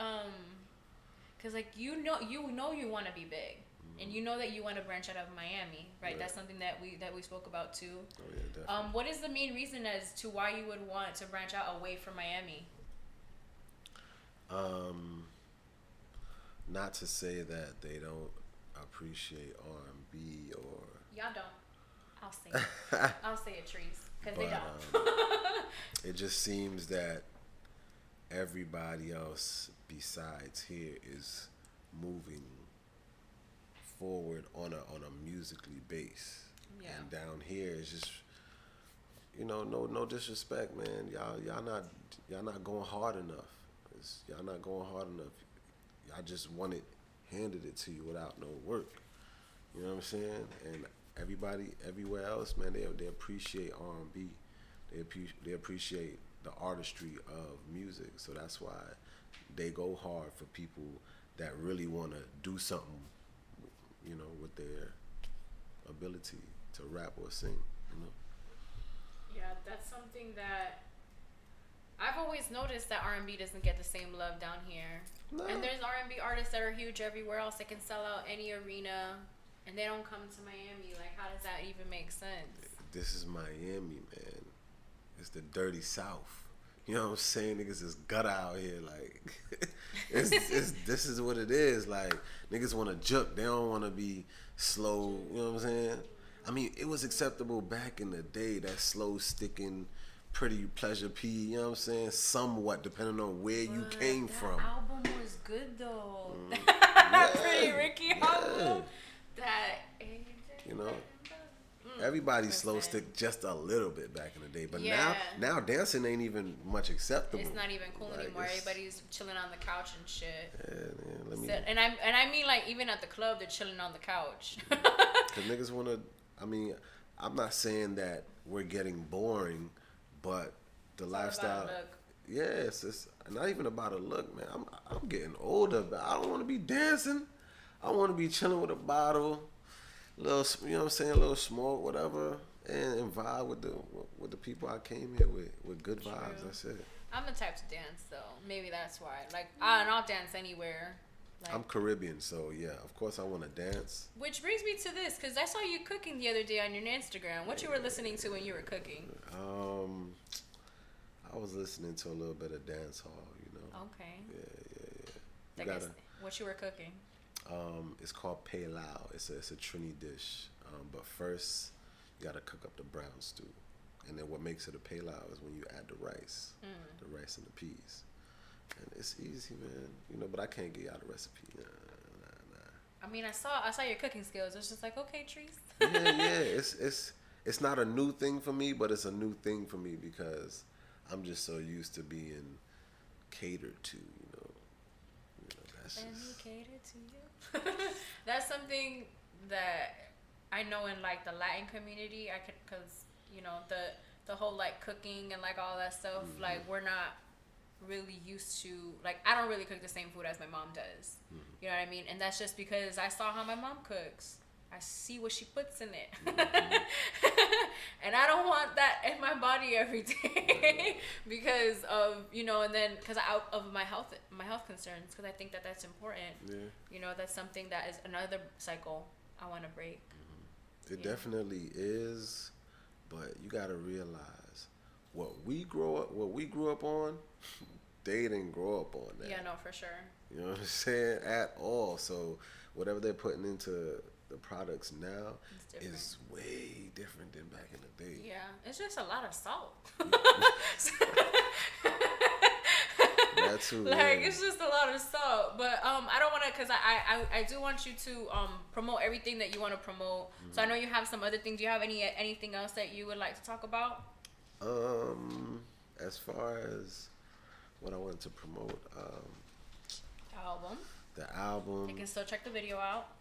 because like you want to be big, and you know that you want to branch out of Miami, right? That's something that we spoke about too. Oh yeah, definitely. What is the main reason as to why you would want to branch out away from Miami? not to say that they don't appreciate R&B or. Y'all don't. I'll say it. I'll say it, Trees, because they don't. It just seems that everybody else besides here is moving forward on a musically base, and down here it's just, no disrespect, man. Y'all not going hard enough. Y'all not going hard enough. Y'all just want it handed it to you without no work. You know what I'm saying? And everybody everywhere else, man, they appreciate R&B. They appreciate the artistry of music. So that's why they go hard for people that really want to do something, with their ability to rap or sing. Yeah, that's something that I've always noticed, that R&B doesn't get the same love down here. No. And there's R&B artists that are huge everywhere else that can sell out any arena, and they don't come to Miami. Like, how does that even make sense? This is Miami, man. It's the dirty South. You know what I'm saying? Niggas is gutter out here. Like, this is what it is. Like, niggas want to juke. They don't want to be slow. You know what I'm saying? I mean, it was acceptable back in the day, that slow sticking, pretty pleasure P. You know what I'm saying? Somewhat, depending on where you came from. That album was good though. That Pretty Ricky album. That. Everybody slow stick just a little bit back in the day, but now dancing ain't even much acceptable. It's not even cool anymore. Everybody's chilling on the couch and shit. Yeah, man. And I mean, like, even at the club, they're chilling on the couch. Cause niggas wanna. I mean, I'm not saying that we're getting boring, but the lifestyle. Yes, it's not even about a look, man. I'm getting older, but I don't want to be dancing. I want to be chilling with a bottle. Little, you know what I'm saying, a little smoke, whatever, and vibe with the people I came here with good vibes. That's it. I'm the type to dance, though. Maybe that's why. Like, I'll dance anywhere. Like, I'm Caribbean, so yeah, of course I want to dance. Which brings me to this, because I saw you cooking the other day on your Instagram. What you were listening to when you were cooking? I was listening to a little bit of dance hall, Okay. Yeah. What you were cooking? It's called Palau. It's a Trini dish. But first, you gotta cook up the brown stew, and then what makes it a Palau is when you add the rice and the peas. And it's easy, man. But I can't get out the recipe. Nah. I mean, I saw your cooking skills. It's just like, okay, Trees. Yeah. It's not a new thing for me, but it's a new thing for me because I'm just so used to being catered to. And he catered to you. That's something that I know in, like, the Latin community. Cause the whole, like, cooking and, like, all that stuff. Mm-hmm. Like, we're not really used to, like, I don't really cook the same food as my mom does. Mm-hmm. You know what I mean? And that's just because I saw how my mom cooks. I see what she puts in it. Mm-hmm. And I don't want that in my body every day because of, and then because of my health concerns, because I think that that's important. Yeah. That's something that is another cycle I want to break. Mm-hmm. It definitely is, but you got to realize what we grew up on, they didn't grow up on that. Yeah, no, for sure. You know what I'm saying? At all. So whatever they're putting into the products now is way different than back in the day. Yeah, it's just a lot of salt. That too. Like, it's just a lot of salt. But I don't want to, because I do want you to promote everything that you want to promote. Mm-hmm. So I know you have some other things. Do you have anything else that you would like to talk about? As far as what I wanted to promote, the album. You can still check the video out.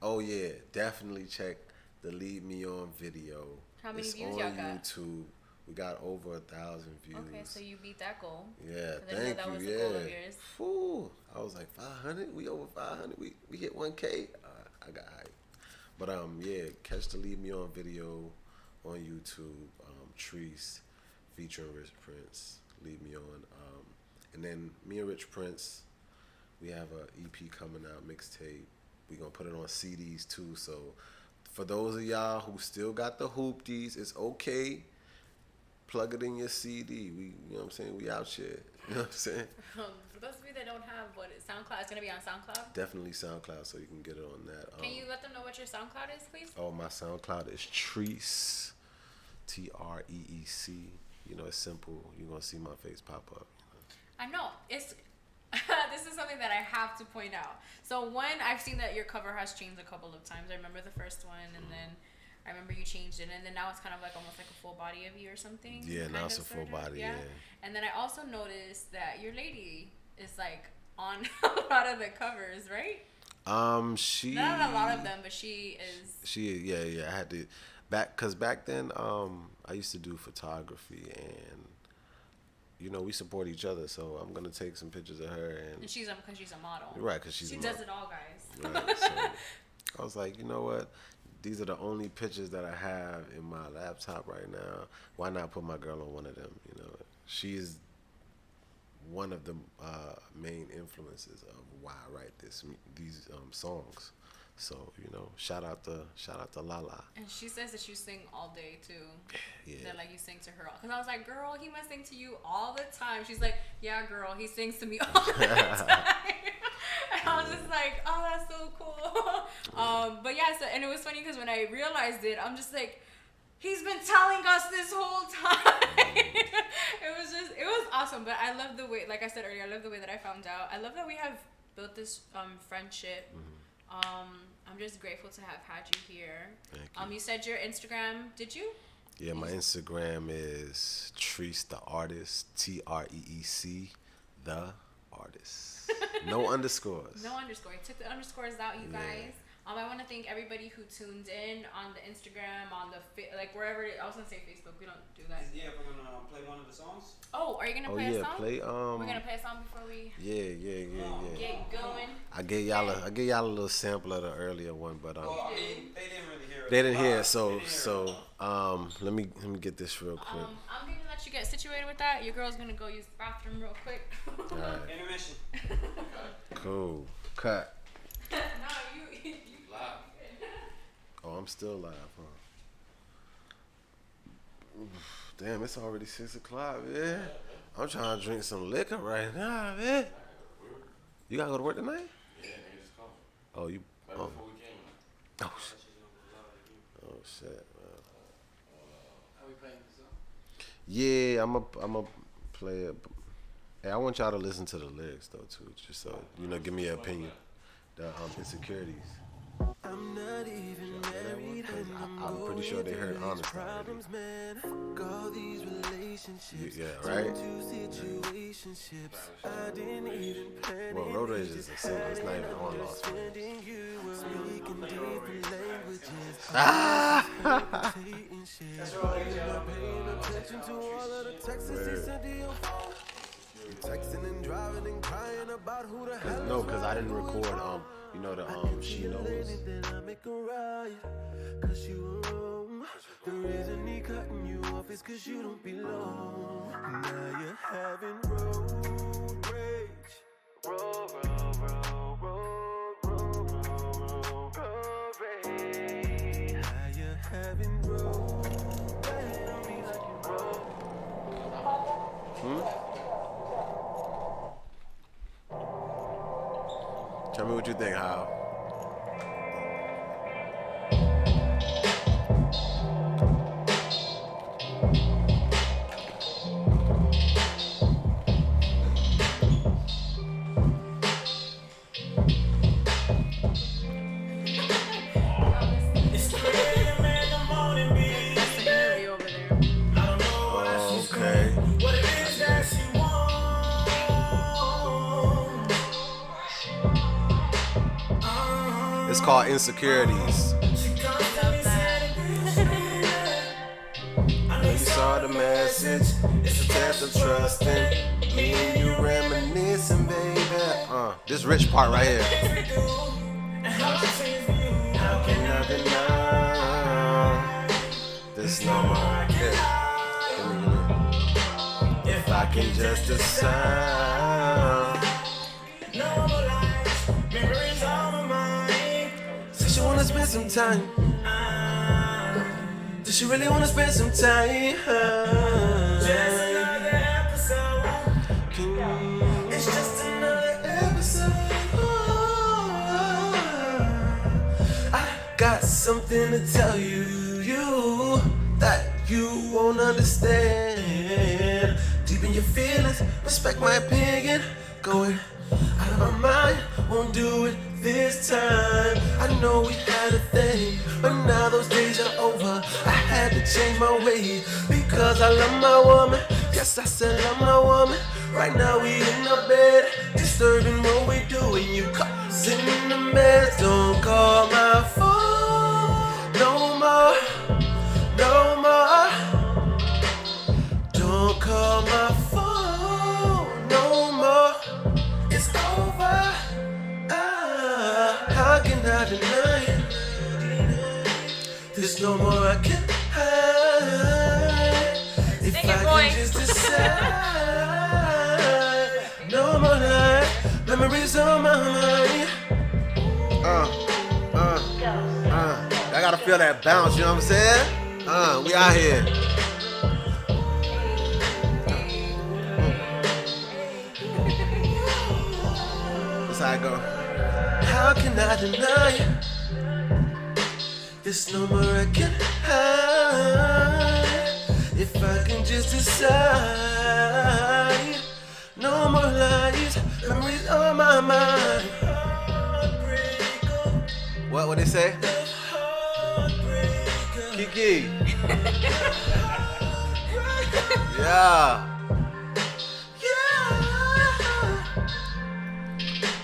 Oh yeah, definitely check the Lead Me On video. How many views y'all got? It's on YouTube. We got over 1,000 views. Okay, so you beat that goal. Yeah, thank that you. Was a goal of yours. Whew, I was like 500. We over 500. We hit 1K. I got hype. But yeah, catch the Lead Me On video on YouTube. Treese featuring Rich Prince. Lead Me On. And then me and Rich Prince, we have a EP coming out, mixtape. We're going to put it on CDs too. So for those of y'all who still got the hoopties, it's okay. Plug it in your CD. You know what I'm saying? We out here. You know what I'm saying? For those of you that don't have SoundCloud? It's gonna be on SoundCloud. Definitely SoundCloud, so you can get it on that. Can you let them know what your SoundCloud is, please? Oh, my SoundCloud is Treece, Treec. You know, it's simple. You're gonna see my face pop up. I know it's. This is something that I have to point out. So one, I've seen that your cover has changed a couple of times. I remember the first one, and then I remember you changed it, and then now it's kind of like almost like a full body of you or something. Yeah, now it's a full body. Yeah. And then I also noticed that your lady is like on a lot of the covers, right? She not a lot of them, but she is. Yeah. I had to back then, I used to do photography, and you know, we support each other. So I'm gonna take some pictures of her, and she's because she's a model. Right, because she does it all, guys. Right. So I was like, you know what? These are the only pictures that I have in my laptop right now. Why not put my girl on one of them? You know, she is one of the main influences of why I write these songs. So, you know, shout out to Lala. And she says that you sing all day too. Yeah. That like you sing to her. Because I was like, girl, he must sing to you all the time. She's like, yeah, girl, he sings to me all the time. And I was just like, oh, that's so cool. But yeah, so, and it was funny because when I realized it, I'm just like, he's been telling us this whole time. It was awesome. But I love the way, like I said earlier, I love the way that I found out. I love that we have built this friendship. I'm just grateful to have had you here. Thank you. You said your Instagram, did you? Yeah, my Instagram is Treece the Artist, Treec the Artist. No underscores. No underscore. You took the underscores out, you guys. I want to thank everybody who tuned in on the Instagram, on the like wherever. I was gonna say Facebook. We don't do that. Yeah, we're gonna play one of the songs. Oh, are you gonna play a song? Play. We're gonna play a song before we. Yeah. Get going. I gave y'all a little sample of the earlier one, but Well, I mean, they didn't really hear it. They didn't hear it, so let me get this real quick. I'm gonna let you get situated with that. Your girl's gonna go use the bathroom real quick. All right. Intermission. Cool. Cut. No, you Live. Oh, I'm still live, huh? Damn, it's already 6 o'clock, man. I'm trying to drink some liquor right now, man. You gotta go to work tonight? Yeah, nigga just called. Oh, you. Right Oh, before we came. oh shit, man. How we playing this song? Yeah, I'm a play it. Hey, I want y'all to listen to the lyrics though too, just so you know, give me an opinion. The insecurities. I'm not even married and I'm pretty sure they heard honest problems, man. Fuck all these relationships. Yeah, right? Situationships. I didn't even plan Well, Road Rage is a single. It's not even on Lost Friends. understanding you. Speaking different languages. Hating shit. Not paying attention to all of the texts he sent to your phone. Texting and driving and crying about who the hell. No, because I didn't record you know the She Knows. Then I make a right, cause you were wrong. The reason he cutting you off is cause you don't belong. Now you're having road rage. Road rage. Now you're having road rage. Don't be like you Tell me what you think, Hal. It's 3 a.m. in the morning, baby. That's the interview over there. I don't know what Oh, she's okay. doing, what it is that she wants. It's called Insecurities. She comes to me saying, I know You saw the message. It's a test of trusting. Me and you reminiscing, baby. This rich part right here. and how I changed for you. How can I deny this number? Give me. If I can just decide. No more lies, memories on my mind. Says she wanna spend some time. Does she really wanna spend some time? Just another episode. It's just another something to tell you, that you won't understand. Deep in your feelings, respect my opinion. Going out of my mind, won't do it this time. I know we had a thing, but now those days are over. I had to change my ways because I love my woman. Yes, I said love my woman. Right now we in the bed, disturbing what we do. And you sitting in the mess. Don't call my phone no more, no more. Don't call my phone no more. It's over. How can I deny it? There's no more I can hide. If Sing it, I boy. can just decide. No more lies, memories on my mind. I gotta feel that bounce, you know what I'm saying? We out here. That's how I go. How can I deny it? There's no more I can hide. If I can just decide. No more lies, memories on my mind. What they say? Kiki. Yeah.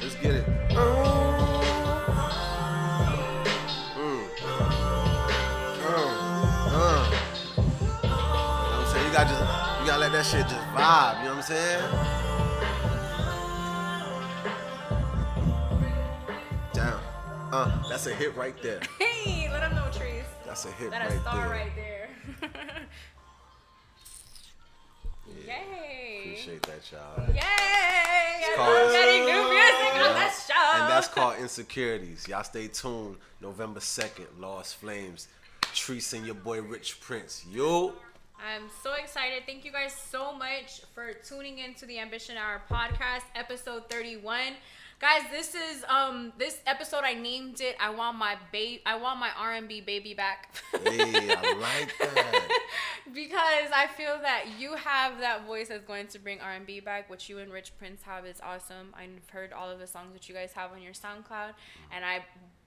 Let's get it. I'm saying you gotta let that shit just vibe, you know what I'm saying? Damn. That's a hit right there. Hey, let them know, Trees. That's a hit That right a star there. right there. Yeah. Yay. Appreciate that, y'all. Yay! called- I'm getting new music on that show. And that's called Insecurities. Y'all stay tuned. November 2nd, Lost Flames. Treese and your boy Rich Prince. Yo. I'm so excited. Thank you guys so much for tuning in to the Ambition Hour podcast, episode 31. Guys, this is this episode I named it I want my R&B baby back. Hey, I like that. Because I feel that you have that voice that's going to bring R&B back. What you and Rich Prince have is awesome. I've heard all of the songs that you guys have on your SoundCloud, and I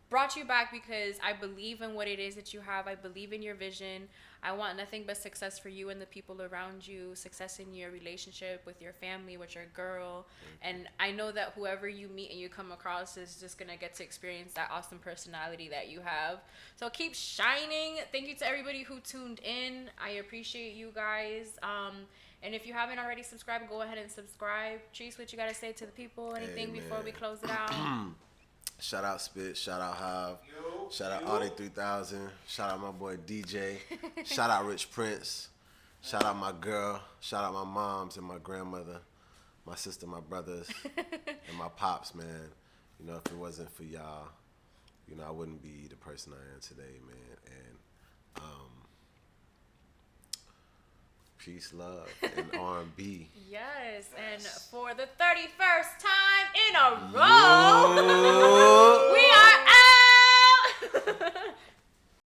brought you back because I believe in what it is that you have. I believe in your vision. I want nothing but success for you and the people around you, success in your relationship with your family, with your girl. And I know that whoever you meet and you come across is just going to get to experience that awesome personality that you have. So keep shining. Thank you to everybody who tuned in. I appreciate you guys. And if you haven't already subscribed, go ahead and subscribe. Treese, what you got to say to the people? Anything before we close it out? Shout out Spit, shout out Hive, shout out AuDii 3000, shout out my boy DJ, shout out Rich Prince, shout out my girl, shout out my moms and my grandmother, my sister, my brothers, and my pops, man. You know, if it wasn't for y'all, you know, I wouldn't be the person I am today, man. And peace, love, and R&B. Yes, and for the 31st time in a row. Yo.